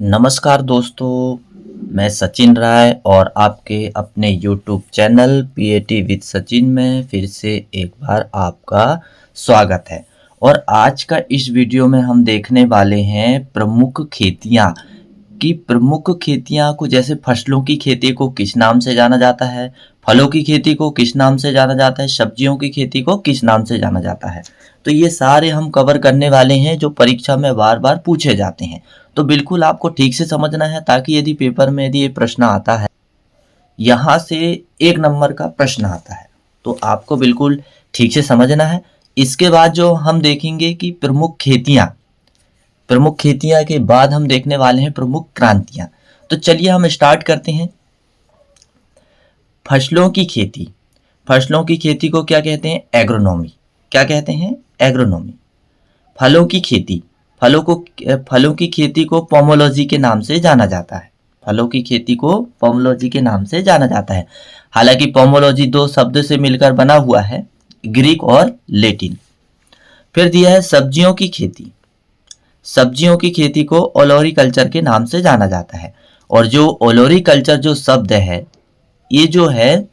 नमस्कार दोस्तों, मैं सचिन राय और आपके अपने YouTube channel PAT with Sachin में फिर से एक बार आपका स्वागत है। और आज का इस वीडियो में हम देखने वाले हैं प्रमुख खेतियां कि प्रमुख खेतियां को, जैसे फसलों की खेती को किस नाम से जाना जाता है, फलों की खेती को किस नाम से जाना जाता है, सब्जियों की खेती को किस नाम से जाना जाता है। तो ये सारे हम कवर करने वाले हैं जो परीक्षा में बार बार पूछे जाते हैं। तो बिल्कुल आपको ठीक से समझना है, ताकि यदि पेपर में यदि ये प्रश्न आता है, यहाँ से 1 नंबर का प्रश्न आता है, तो आपको बिल्कुल ठीक से समझना है। इसके बाद जो हम देखेंगे कि प्रमुख खेतियां के बाद हम देखने वाले हैं प्रमुख क्रांतियां। तो चलिए हम स्टार्ट करते हैं। फसलों की खेती। फसलों की खेती को क्या कहते हैं? एग्रोनॉमी। क्या कहते हैं? एग्रोनॉमी। फलों की खेती। फलों की खेती को पोमोलॉजी के नाम से जाना जाता है। फलों की खेती को पोमोलॉजी के नाम से जाना जाता है। हालांकि पोमोलॉजी 2 शब्द से मिलकर बना हुआ है, ग्रीक और लैटिन। फिर दिया है सब्जियों की खेती। सब्जियों की खेती को ओलोरीकल्चर के नाम से जाना जाता है। और जो ओलोरीकल्चर जो शब्द है, ये जो है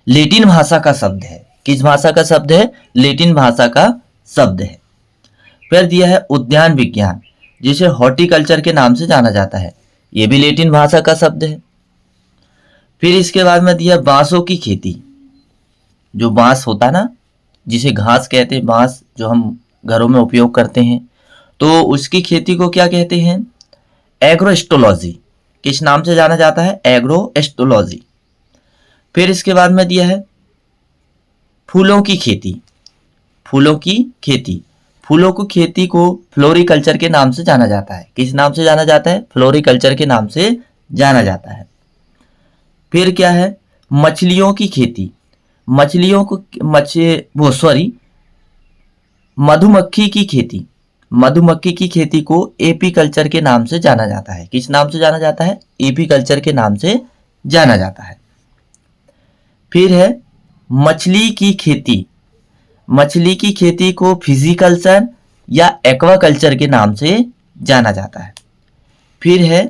लैटिन भाषा का शब्द है। किस भाषा का शब्द है? लैटिन भाषा का शब्द है। फिर दिया है उद्यान विज्ञान, जिसे हॉर्टिकल्चर के नाम से जाना जाता है। यह भी लैटिन भाषा का शब्द है। फिर इसके बाद में दिया बांसों की खेती। जो बांस होता ना, जिसे घास कहते हैं, बांस जो हम घरों में उपयोग करते हैं, तो उसकी खेती को क्या कहते हैं? एग्रोएस्टोलॉजी। किस नाम से जाना जाता है? एग्रोएस्टोलॉजी। फिर इसके बाद में दिया है फूलों की खेती। फूलों की खेती। फूलों की खेती को फ्लोरिकल्चर के नाम से जाना जाता है। किस नाम से जाना जाता है? फ्लोरिकल्चर के नाम से जाना जाता है। फिर क्या है? मछलियों की खेती। मछलियों को मधुमक्खी की खेती। मधुमक्खी की खेती को एपी कल्चर के नाम से जाना जाता है। किस नाम से जाना जाता है? एपी कल्चर के नाम से जाना जाता है। फिर है मछली की खेती। मछली की खेती को फिजिकल्चर या एक्वाकल्चर के नाम से जाना जाता है। फिर है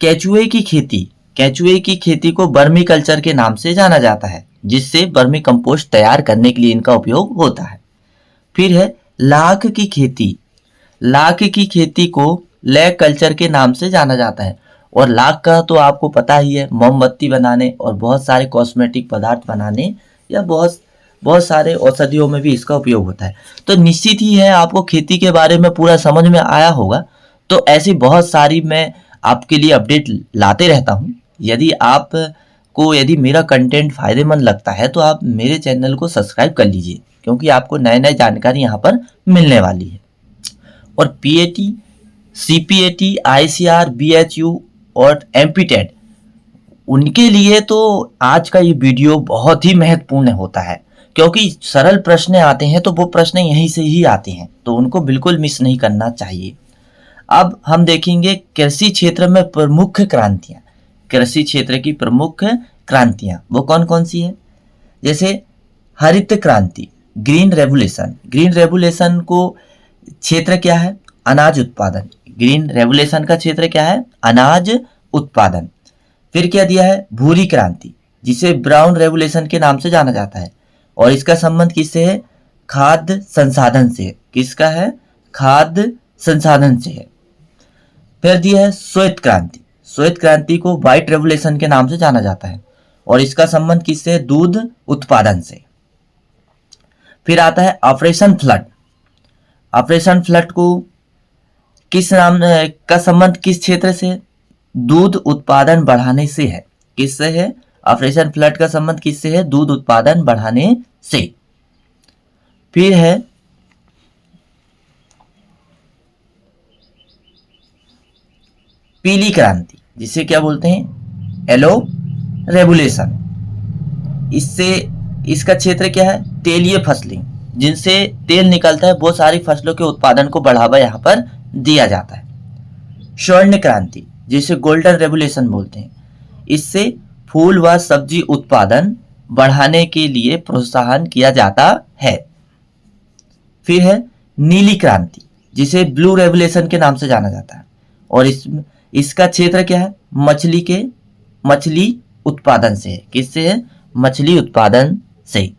केचुए की खेती। केचुए की खेती को वर्मी कल्चर के नाम से जाना जाता है, जिससे वर्मी कंपोस्ट तैयार करने के लिए इनका उपयोग होता है। फिर है लाख की खेती। लाख की खेती को लैक कल्चर के नाम से जाना जाता है। और लाख का तो आपको पता ही है, मोमबत्ती बनाने और बहुत सारे कॉस्मेटिक पदार्थ बनाने या बहुत बहुत सारे औषधियों में भी इसका उपयोग होता है। तो निश्चित ही है आपको खेती के बारे में पूरा समझ में आया होगा। तो ऐसी बहुत सारी मैं आपके लिए अपडेट लाते रहता हूँ। यदि मेरा कंटेंट फायदेमंद लगता है तो आप मेरे चैनल को सब्सक्राइब कर लीजिए, क्योंकि आपको नए नए जानकारी यहाँ पर मिलने वाली है। और पीएटी, सीपीएटी, आईसीआर, बीएचयू और एमपीटेट, उनके लिए तो आज का ये वीडियो बहुत ही महत्वपूर्ण होता है, क्योंकि सरल प्रश्न आते हैं तो वो प्रश्न यहीं से ही आते हैं, तो उनको बिल्कुल मिस नहीं करना चाहिए। अब हम देखेंगे कृषि क्षेत्र में प्रमुख क्रांतियां। कृषि क्षेत्र की प्रमुख क्रांतियां वो कौन कौन सी है? जैसे हरित क्रांति, ग्रीन रेवोल्यूशन। ग्रीन रेवोल्यूशन को क्षेत्र क्या है? अनाज उत्पादन। ग्रीन रेवोल्यूशन का क्षेत्र क्या है? अनाज उत्पादन। फिर क्या दिया है? भूरी क्रांति, जिसे ब्राउन रेवोल्यूशन के नाम से जाना जाता है, और इसका संबंध किससे है? खाद्य संसाधन से। किसका है? खाद्य संसाधन से है। फिर दिया है श्वेत क्रांति। श्वेत क्रांति को व्हाइट रेवोल्यूशन के नाम से जाना जाता है, और इसका संबंध किससे है? दूध उत्पादन से। फिर आता है ऑपरेशन फ्लड। ऑपरेशन फ्लड को किस नाम का संबंध किस क्षेत्र से? दूध उत्पादन बढ़ाने से है। किससे है? ऑपरेशन फ्लड का संबंध किससे है? दूध उत्पादन बढ़ाने से। फिर है पीली क्रांति, जिसे क्या बोलते हैं? Yellow revolution. इसका क्षेत्र क्या है? तेलीय फसलें, जिनसे तेल निकलता है, बहुत सारी फसलों के उत्पादन को बढ़ावा यहाँ पर दिया जाता है। स्वर्ण क्रांति, जिसे गोल्डन रेवोल्यूशन बोलते हैं, इससे फूल व सब्जी उत्पादन बढ़ाने के लिए प्रोत्साहन किया जाता है। फिर है नीली क्रांति। जिसे ब्लू रेवोल्यूशन के नाम से जाना जाता है। और इसका क्षेत्र क्या है? मछली उत्पादन से है। किससे है? मछली उत्पादन से।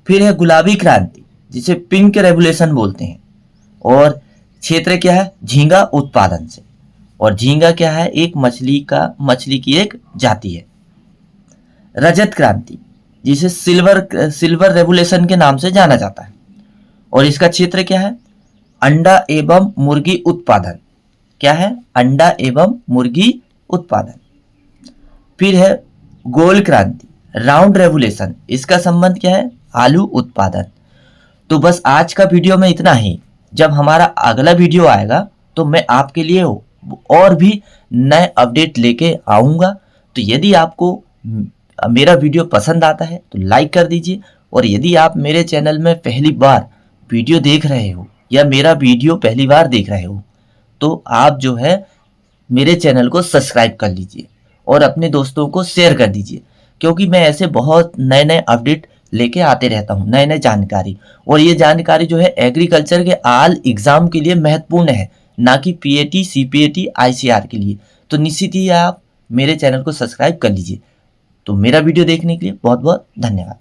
फिर है गुलाबी क्रांति, जिसे पिंक रेवोल्यूशन बोलते हैं, और क्षेत्र क्या है? झींगा उत्पादन से। और झींगा क्या है? एक मछली की एक जाति है। रजत क्रांति, जिसे सिल्वर रेवोल्यूशन के नाम से जाना जाता है, और इसका क्षेत्र क्या है? अंडा एवं मुर्गी उत्पादन। क्या है? अंडा एवं मुर्गी उत्पादन। फिर है गोल क्रांति, राउंड रेवोल्यूशन, इसका संबंध क्या है? आलू उत्पादन। तो बस आज का वीडियो में इतना ही। जब हमारा अगला वीडियो आएगा तो मैं आपके लिए और भी नए अपडेट लेके आऊँगा। तो यदि आपको मेरा वीडियो पसंद आता है तो लाइक कर दीजिए, और यदि आप मेरे चैनल में पहली बार वीडियो देख रहे हो या मेरा वीडियो पहली बार देख रहे हो तो आप जो है मेरे चैनल को सब्सक्राइब कर लीजिए और अपने दोस्तों को शेयर कर दीजिए, क्योंकि मैं ऐसे बहुत नए नए अपडेट लेके आते रहता हूँ, नए नए जानकारी। और ये जानकारी जो है एग्रीकल्चर के आल एग्जाम के लिए महत्वपूर्ण है, ना कि पीएटी, सीपीएटी, आईसीआर के लिए। तो निश्चित ही आप मेरे चैनल को सब्सक्राइब कर लीजिए। तो मेरा वीडियो देखने के लिए बहुत बहुत धन्यवाद।